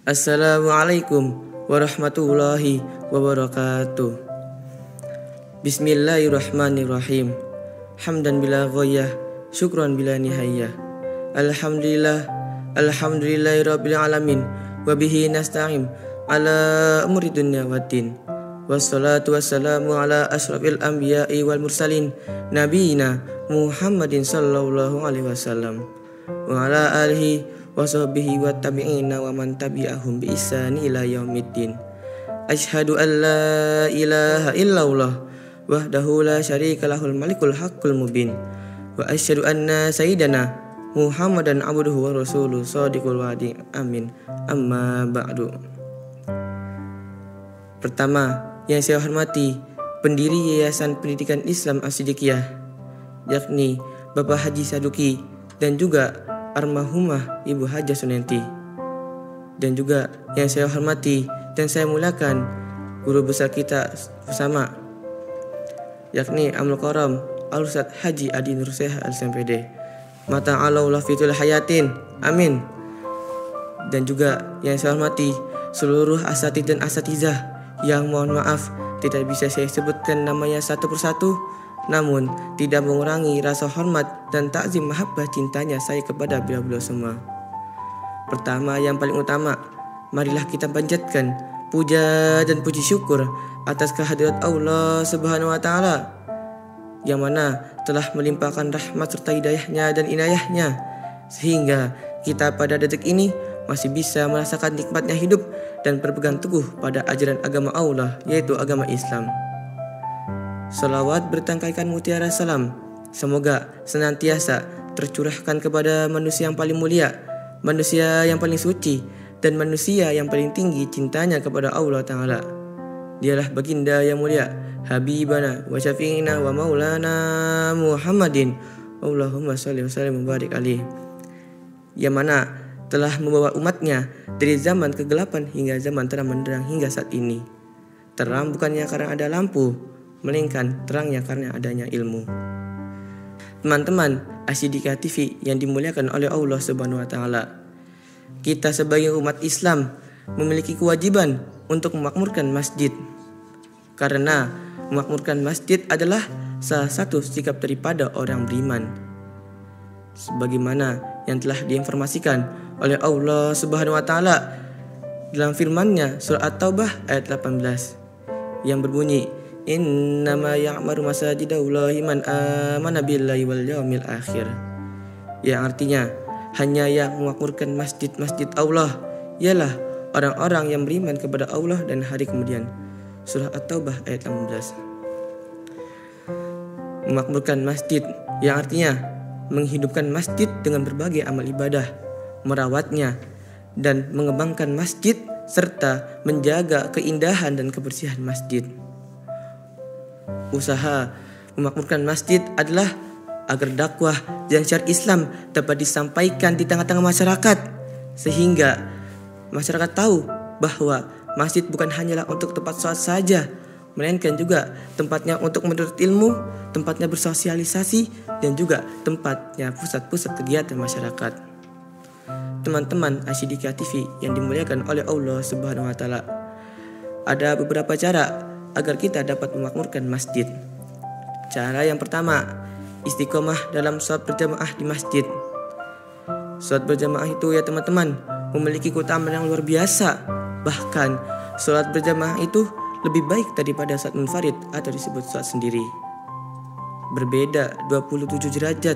Assalamualaikum warahmatullahi wabarakatuh. Bismillahirrahmanirrahim. Hamdan bila ghayah, syukran bila nihayah. Alhamdulillahi rabbil alamin. Wabihi nasta'im ala umuri dunya waddin. Wassalatu wassalamu ala ashrafil anbiya'i wal mursalin, nabiyina Muhammadin sallallahu alaihi wasallam wa ala alihi wa sahbihi wa tabi'ina wa man tabi'ahum bi ihsani ila yaumiddin. Asyhadu an la ilaha illallah wahdahu la syarika lahul malikul haqqul mubin, wa asyhadu anna sayyidana Muhammadan abduhu wa rasuluhu shadiqul wa'di. Amin. Amma ba'du. Pertama, yang saya hormati pendiri Yayasan Pendidikan Islam As-Siddiqiyah, yakni Bapak Haji Saduki, dan juga almarhumah Ibu Hajah Sunenti. Dan juga yang saya hormati dan saya muliakan guru besar kita bersama, yakni Amul Karam Al-Ustadz Haji Adi Nur Seha Al-SMPD. Mata'allahu fitul hayatin. Amin. Dan juga yang saya hormati seluruh asatidz dan asatizah yang mohon maaf tidak bisa saya sebutkan namanya satu persatu, namun tidak mengurangi rasa hormat dan takzim mahabbah cintanya saya kepada beliau-beliau semua. Pertama, yang paling utama, marilah kita panjatkan puja dan puji syukur atas kehadirat Allah Subhanahu wa Ta'ala, yang mana telah melimpahkan rahmat serta hidayahnya dan inayahnya, sehingga kita pada detik ini masih bisa merasakan nikmatnya hidup dan berpegang teguh pada ajaran agama Allah, yaitu agama Islam. Salawat bertangkaikan mutiara salam semoga senantiasa tercurahkan kepada manusia yang paling mulia, manusia yang paling suci, dan manusia yang paling tinggi cintanya kepada Allah Ta'ala. Dialah baginda yang mulia, Habibana wa syafi'ina wa maulana Muhammadin, Allahumma sholli wa sallim wa barik alaihi, yang mana telah membawa umatnya dari zaman kegelapan hingga zaman terang benderang hingga saat ini. Terang bukannya karena ada lampu, melainkan terangnya karena adanya ilmu. Teman-teman As-Siddiqiyah TV yang dimuliakan oleh Allah Subhanahu wa Ta'ala, kita sebagai umat Islam memiliki kewajiban untuk memakmurkan masjid, karena memakmurkan masjid adalah salah satu sikap daripada orang beriman, sebagaimana yang telah diinformasikan oleh Allah Subhanahu wa Ta'ala dalam firman-Nya surah At-Taubah ayat 18 yang berbunyi, innama ya'maru masajidallahi man amana billahi wal yaumil akhir, yang artinya hanya yang memakmurkan masjid-masjid Allah ialah orang-orang yang beriman kepada Allah dan hari kemudian. Surah At-Taubah ayat 18. Memakmurkan masjid yang artinya menghidupkan masjid dengan berbagai amal ibadah, merawatnya dan mengembangkan masjid serta menjaga keindahan dan kebersihan masjid. Usaha memakmurkan masjid adalah agar dakwah dan syariat Islam dapat disampaikan di tengah-tengah masyarakat, sehingga masyarakat tahu bahwa masjid bukan hanyalah untuk tempat sholat saja, melainkan juga tempatnya untuk menuntut ilmu, tempatnya bersosialisasi, dan juga tempatnya pusat-pusat kegiatan masyarakat. Teman-teman As-Siddiqiyah TV yang dimuliakan oleh Allah Subhanahu wa Ta'ala, ada beberapa cara agar kita dapat memakmurkan masjid. Cara yang pertama, istiqomah dalam sholat berjamaah di masjid. Sholat berjamaah itu ya teman-teman memiliki keutamaan yang luar biasa. Bahkan sholat berjamaah itu lebih baik daripada sholat munfarid atau disebut sholat sendiri. Berbeda 27 derajat.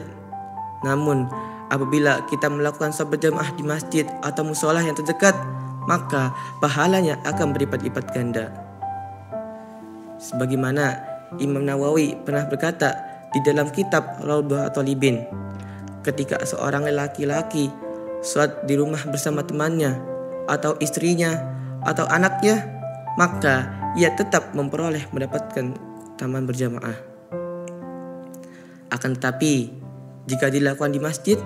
Namun apabila kita melakukan sholat berjamaah di masjid atau musola yang terdekat, maka pahalanya akan berlipat-lipat ganda. Sebagaimana Imam Nawawi pernah berkata di dalam kitab Raudhatul Thalibin, ketika seorang laki-laki sholat di rumah bersama temannya atau istrinya atau anaknya, maka ia tetap mendapatkan keutamaan berjamaah. Akan tetapi jika dilakukan di masjid,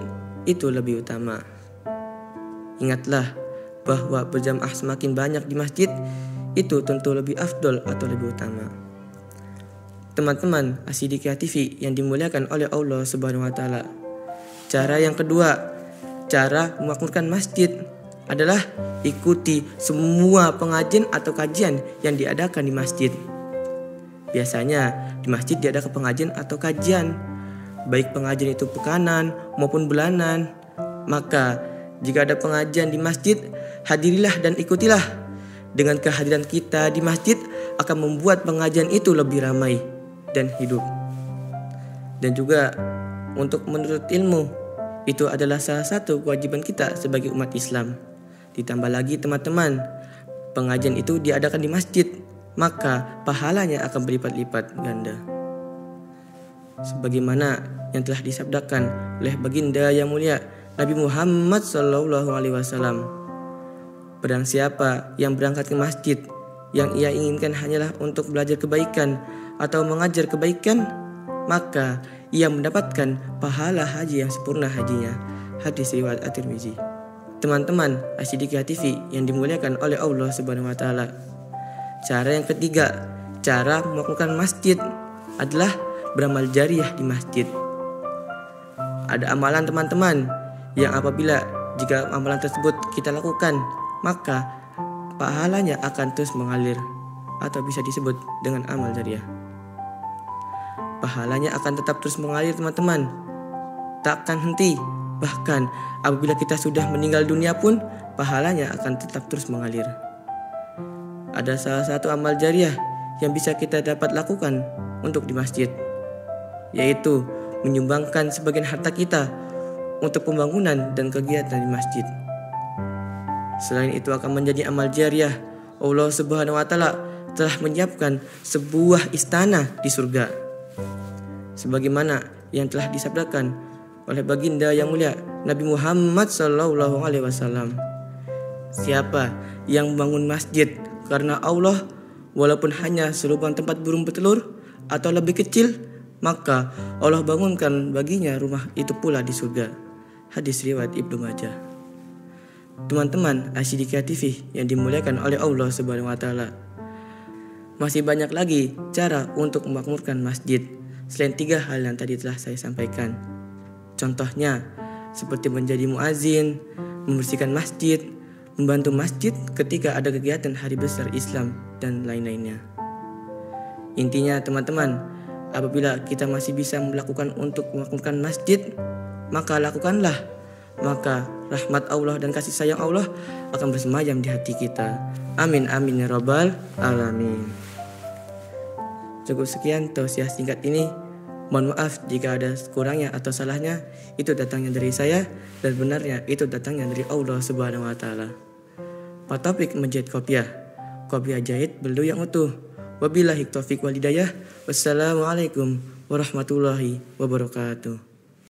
itu lebih utama. Ingatlah bahwa berjamaah semakin banyak di masjid itu tentu lebih afdol atau lebih utama. Teman-teman As-Siddiqiyah TV yang dimuliakan oleh Allah Subhanahu wa Ta'ala, cara yang kedua, cara memakmurkan masjid adalah ikuti semua pengajian atau kajian yang diadakan di masjid. Biasanya di masjid diadakan pengajian atau kajian, baik pengajian itu pekanan maupun bulanan. Maka jika ada pengajian di masjid, hadirilah dan ikutilah. Dengan kehadiran kita di masjid akan membuat pengajian itu lebih ramai dan hidup. Dan juga untuk menuntut ilmu, itu adalah salah satu kewajiban kita sebagai umat Islam. Ditambah lagi teman-teman, pengajian itu diadakan di masjid, maka pahalanya akan berlipat-lipat ganda. Sebagaimana yang telah disabdakan oleh baginda yang mulia Nabi Muhammad SAW, barang siapa yang berangkat ke masjid, yang ia inginkan hanyalah untuk belajar kebaikan atau mengajar kebaikan, maka ia mendapatkan pahala haji yang sempurna hajinya. Hadis riwayat At-Tirmizi. Teman-teman Asy-Syidiqiyah TV yang dimuliakan oleh Allah Subhanahu wa taala. Cara yang ketiga, cara memakmurkan masjid adalah beramal jariah di masjid. Ada amalan teman-teman yang apabila jika amalan tersebut kita lakukan, maka pahalanya akan terus mengalir atau bisa disebut dengan amal jariah. Pahalanya akan tetap terus mengalir teman-teman, takkan henti. Bahkan apabila kita sudah meninggal dunia pun pahalanya akan tetap terus mengalir. Ada salah satu amal jariah yang bisa kita dapat lakukan untuk di masjid, yaitu menyumbangkan sebagian harta kita untuk pembangunan dan kegiatan di masjid. Selain itu akan menjadi amal jariah, Allah Subhanahu wa taala telah menyiapkan sebuah istana di surga. Sebagaimana yang telah disabdakan oleh baginda yang mulia Nabi Muhammad SAW, siapa yang membangun masjid karena Allah, walaupun hanya selubang tempat burung bertelur atau lebih kecil, maka Allah bangunkan baginya rumah itu pula di surga. Hadis riwayat Ibnu Majah. Teman-teman Asy-Syidiqiyah TV yang dimuliakan oleh Allah Subhanahu wa taala, masih banyak lagi cara untuk memakmurkan masjid selain 3 hal yang tadi telah saya sampaikan. Contohnya seperti menjadi muazin, membersihkan masjid, membantu masjid ketika ada kegiatan hari besar Islam, dan lain-lainnya. Intinya teman-teman, apabila kita masih bisa melakukan untuk memakmurkan masjid, maka lakukanlah. Maka rahmat Allah dan kasih sayang Allah akan bersemayam di hati kita. Amin amin ya rabbal alamin. Cukup sekian tausiah singkat ini. Mohon maaf jika ada kurangnya atau salahnya, itu datangnya dari saya, dan benarnya itu datangnya dari Allah Subhanahu wa taala. Patopik menjahit kopiah jahit belu yang utuh. Wabillahi taufiq wal hidayah. Wassalamualaikum warahmatullahi wabarakatuh.